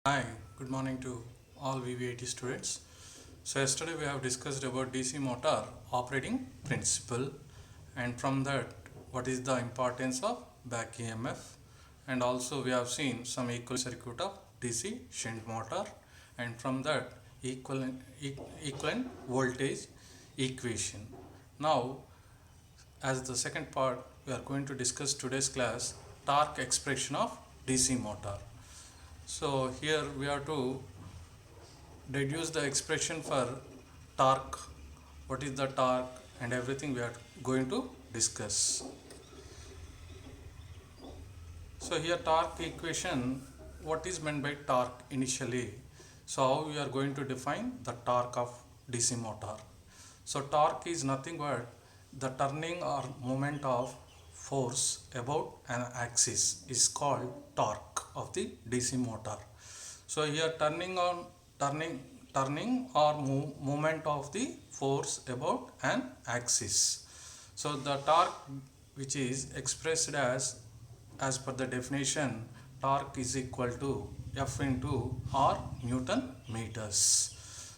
Hi, good morning to all VVIT students. So yesterday we have discussed about DC motor operating principle, and from that what is the importance of back EMF, and also we have seen some equivalent circuit of DC shunt motor, and from that equivalent voltage equation. Now, as the second part, we are going to discuss today's class torque expression of DC motor. So here we have to deduce the expression for torque, what is the torque, and everything we are going to discuss. So here torque equation, what is meant by torque initially? So how we are going to define the torque of DC motor? So torque is nothing but the turning or moment of force about an axis is called torque of the DC motor. So here turning turning or movement of the force about an axis. So the torque, which is expressed as per the definition, torque is equal to F into R Newton meters.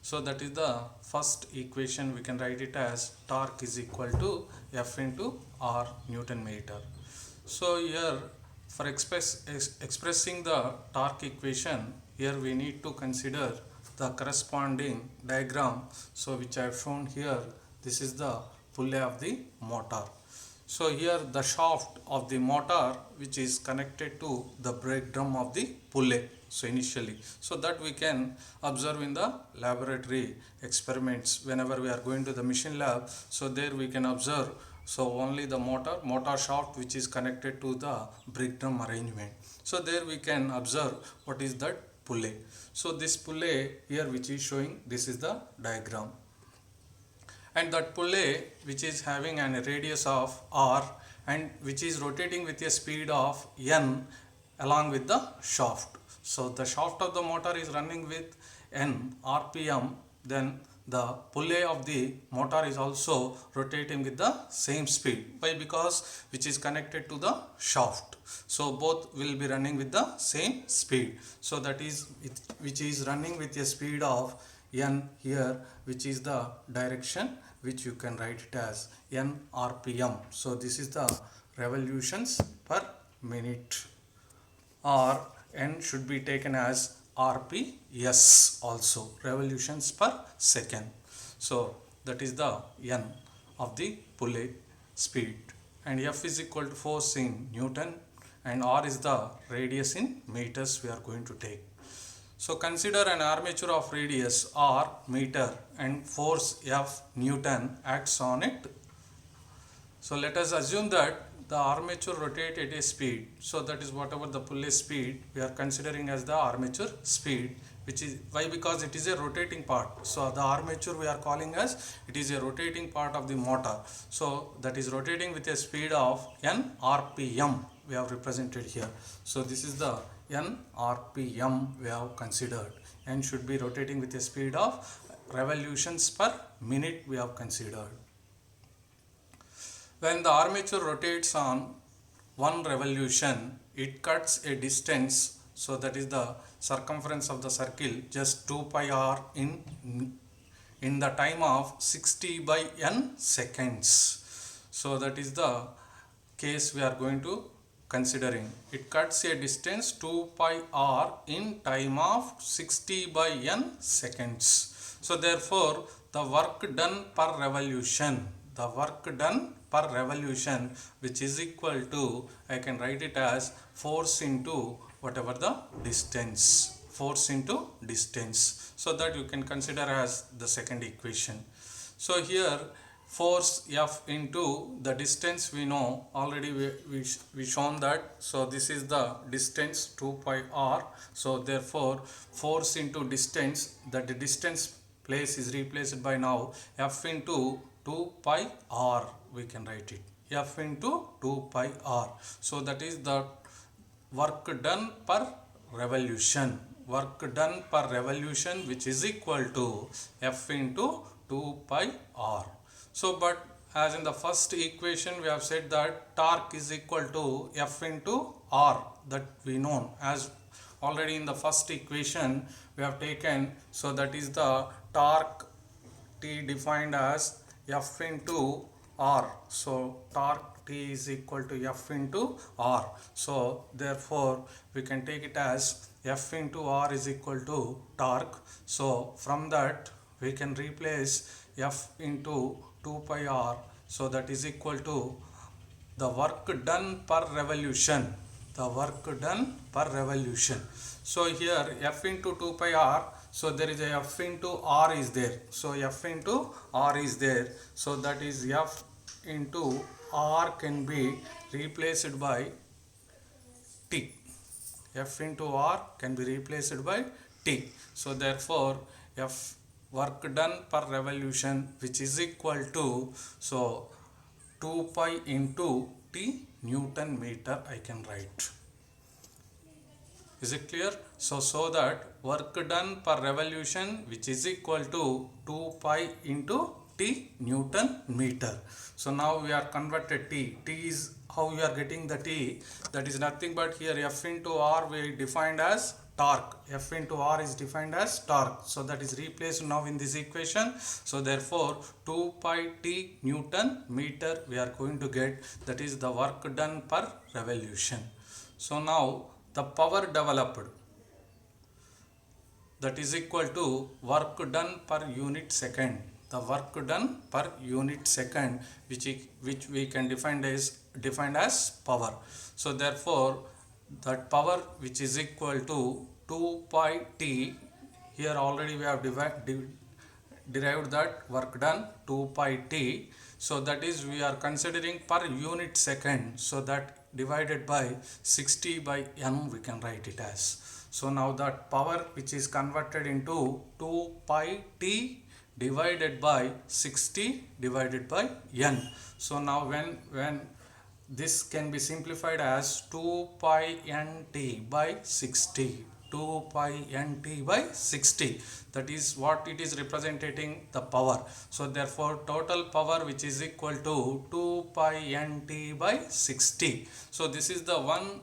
So that is the first equation. We can write it as torque is equal to F into R Newton meter. So here for expressing the torque equation, here we need to consider the corresponding diagram. So which I have shown here, this is the pulley of the motor. So here the shaft of the motor, which is connected to the brake drum of the pulley. So initially, so that we can observe in the laboratory experiments whenever we are going to the machine lab. So there we can observe, so only the motor shaft which is connected to the brake drum arrangement. So there we can observe what is that pulley. So this pulley here which is showing, this is the diagram, and that pulley which is having a radius of r and which is rotating with a speed of n along with the shaft. So the shaft of the motor is running with n rpm, then the pulley of the motor is also rotating with the same speed. Why? Because which is connected to the shaft, so both will be running with the same speed. So that is it, which is running with a speed of n here, which is the direction, which you can write it as n rpm. So this is the revolutions per minute, or n should be taken as rps also, revolutions per second. So that is the n of the pulley speed, and f is equal to force in newton, and r is the radius in meters we are going to take. So consider an armature of radius r meter and force F Newton acts on it. So let us assume that the armature rotates at a speed. So that is whatever the pulley speed we are considering as the armature speed, which is why? Because it is a rotating part. So the armature we are calling as, it is a rotating part of the motor. So that is rotating with a speed of n rpm we have represented here. So this is the n rpm we have considered. N should be rotating with a speed of revolutions per minute we have considered. When the armature rotates on one revolution, it cuts a distance, so that is the circumference of the circle, just 2 pi r in the time of 60 by n seconds. So that is the case we are going to considering. It cuts a distance 2 pi r in time of 60 by n seconds. So therefore the work done per revolution, which is equal to, I can write it as force into whatever the distance, force into distance. So that you can consider as the second equation. So here force F into the distance we know already, we shown that. So this is the distance 2 pi r. So therefore force into distance, that the distance place is replaced by now F into 2 pi r, we can write it F into 2 pi r. So that is the work done per revolution, which is equal to F into 2 pi r. So but as in the first equation we have said that torque is equal to F into R, that we know as already in the first equation we have taken, so that is the torque T defined as F into R. So torque T is equal to F into R. So therefore we can take it as F into R is equal to torque. So from that we can replace F into 2 pi R. So that is equal to the work done per revolution. The work done per revolution. So here F into 2 pi R. So there is a F into R is there. So F into R is there. So that is F into R can be replaced by T. F into R can be replaced by T. So therefore F work done per revolution, which is equal to, so 2 pi into T Newton meter I can write. Is it clear? So that work done per revolution, which is equal to 2 pi into T Newton meter. So now we are converted T. T is how we are getting the T. That is nothing but here F into R we defined as torque. F into R is defined as torque. So that is replaced now in this equation. So therefore 2 pi T Newton meter we are going to get. That is the work done per revolution. So now the power developed, that is equal to work done per unit second. The work done per unit second, which we can defined as power. So therefore that power which is equal to 2 pi T, here already we have derived that work done 2 pi T. So that is we are considering per unit second. So that divided by 60 by N we can write it as. So now that power which is converted into 2 pi T divided by 60 divided by N. So now when this can be simplified as 2 pi Nt by 60. 2 pi Nt by 60. That is what it is representing the power. So therefore total power which is equal to 2 pi Nt by 60. So this is the one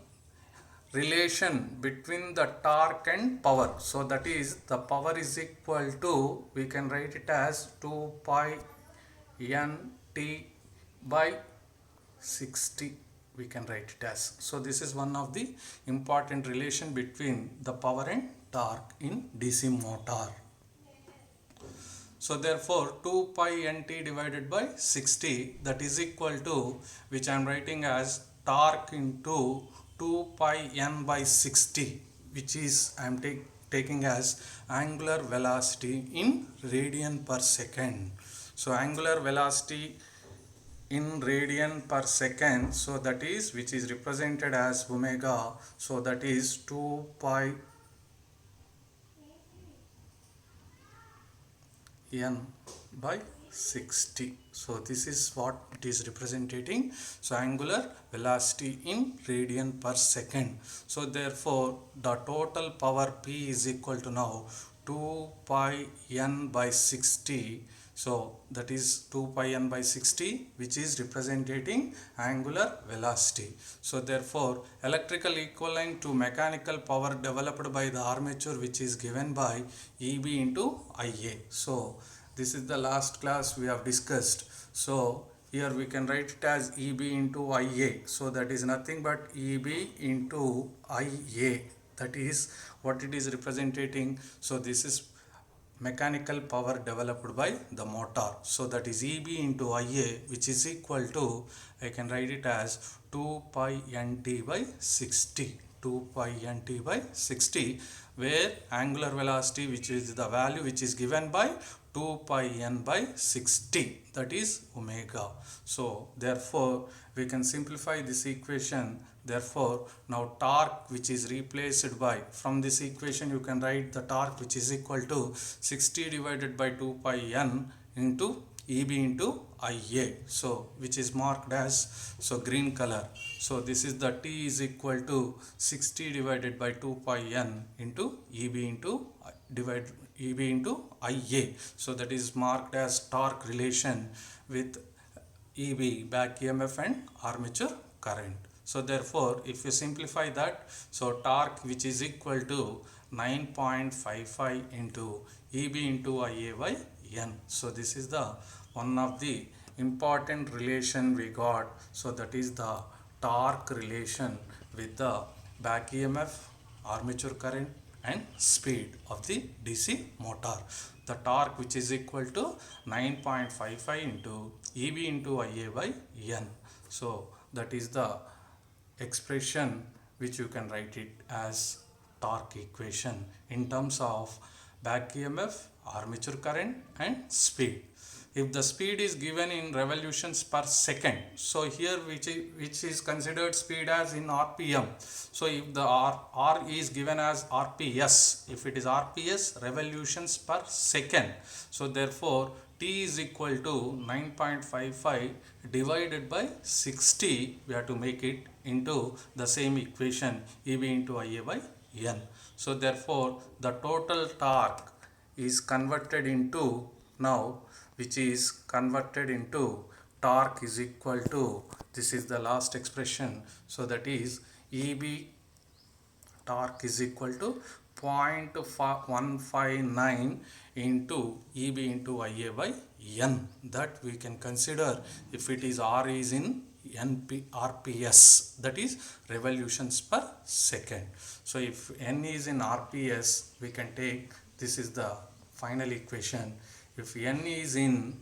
relation between the torque and power. So that is the power is equal to, we can write it as 2 pi Nt by 60 we can write it as. So this is one of the important relation between the power and torque in DC motor. So therefore 2 pi Nt divided by 60, that is equal to, which I am writing as torque into 2 pi N by 60, which is I am taking as angular velocity in radian per second. So angular velocity in radian per second, so that is which is represented as omega. So that is 2 pi N by 60. So this is what it is representing. So angular velocity in radian per second. So therefore the total power P is equal to now 2 pi N by 60. So that is 2 pi N by 60, which is representing angular velocity. So therefore electrical equivalent to mechanical power developed by the armature, which is given by EB into IA. So this is the last class we have discussed. So here we can write it as EB into IA. So that is nothing but EB into IA. That is what it is representing. So this is mechanical power developed by the motor. So that is EB into IA, which is equal to, I can write it as 2 pi Nt by 60. 2 pi Nt by 60, where angular velocity, which is the value which is given by 2 pi N by 60, that is omega. So therefore we can simplify this equation. Therefore now torque which is replaced by, from this equation you can write the torque which is equal to 60 divided by 2 pi N into EB into IA. So which is marked as, so green color. So this is the T is equal to 60 divided by 2 pi N into EB into IA. So that is marked as torque relation with EB, back EMF, and armature current. So therefore, if you simplify that, so torque which is equal to 9.55 into EB into IA by N. So this is the one of the important relation we got. So that is the torque relation with the back EMF, armature current and speed of the DC motor. The torque which is equal to 9.55 into EB into IA by N. So that is the expression which you can write it as torque equation in terms of back EMF, armature current and speed. If the speed is given in revolutions per second, so here which is considered speed as in RPM. So if the R is given as RPS, if it is RPS, revolutions per second, so therefore T is equal to 9.55 divided by 60, we have to make it into the same equation, EB into IA by N. So therefore the total torque is converted into now, which is converted into torque is equal to, this is the last expression, so that is EB torque is equal to 0.159 into EB into IA by N. That we can consider if it is R is in RPS, that is revolutions per second. So if N is in RPS, we can take, this is the final equation. If N is in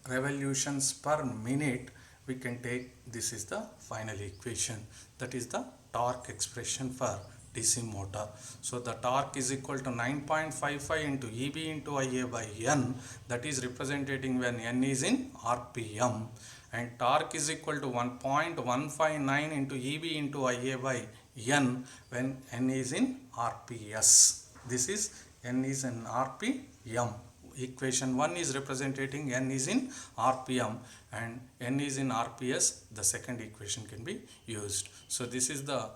revolutions per minute, we can take, this is the final equation, that is the torque expression for DC motor. So the torque is equal to 9.55 into EB into IA by N, that is representing when N is in RPM, and torque is equal to 1.159 into EB into IA by N when N is in RPS. This is N is in RPM. Equation 1 is representing N is in RPM and N is in RPS. The second equation can be used. So this is the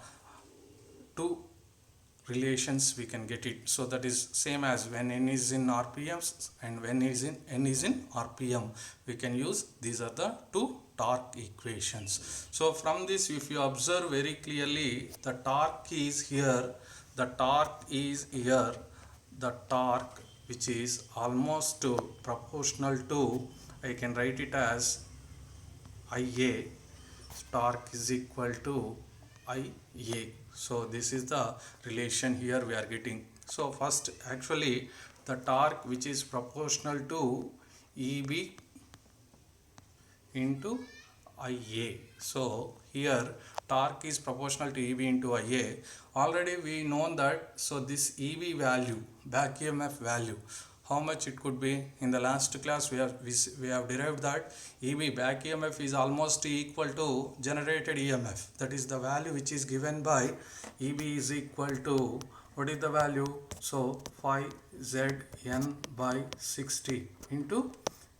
two relations we can get it. So that is same as when N is in RPM and when N is in RPM. We can use, these are the two torque equations. So from this, if you observe very clearly, the torque is here, the torque is here, the torque which is almost proportional to, I can write it as IA, torque is equal to IA. So this is the relation here we are getting. So first, actually the torque which is proportional to EB into IA. So here torque is proportional to EB into IA. Already we know that, so this EB value, back EMF value, how much it could be. In the last class we have derived that EB, back EMF, is almost equal to generated EMF. That is the value which is given by EB is equal to, what is the value? So 5ZN by 60 into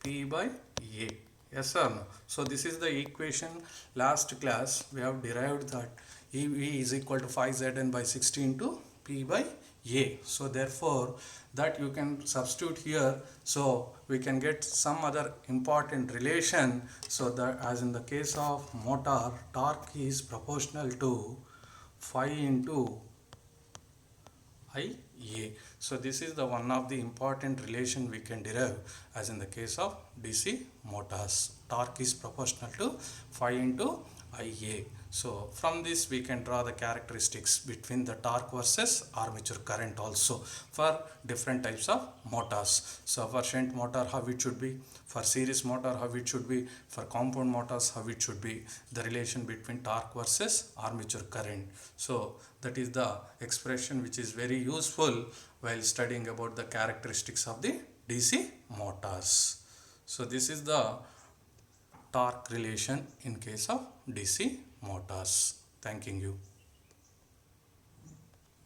P by A. Yes or no? So this is the equation. Last class we have derived that EB is equal to 5ZN by 60 into P by A. So therefore that you can substitute here, so we can get some other important relation. So that as in the case of motor, torque is proportional to 5 into IA. So this is the one of the important relation we can derive as in the case of DC motors. Torque is proportional to 5 into IA. So from this we can draw the characteristics between the torque versus armature current also for different types of motors. So for shunt motor, how it should be, for series motor, how it should be, for compound motors, how it should be, the relation between torque versus armature current. So that is the expression which is very useful while studying about the characteristics of the DC motors. So this is the torque relation in case of DC motors. Thanking you.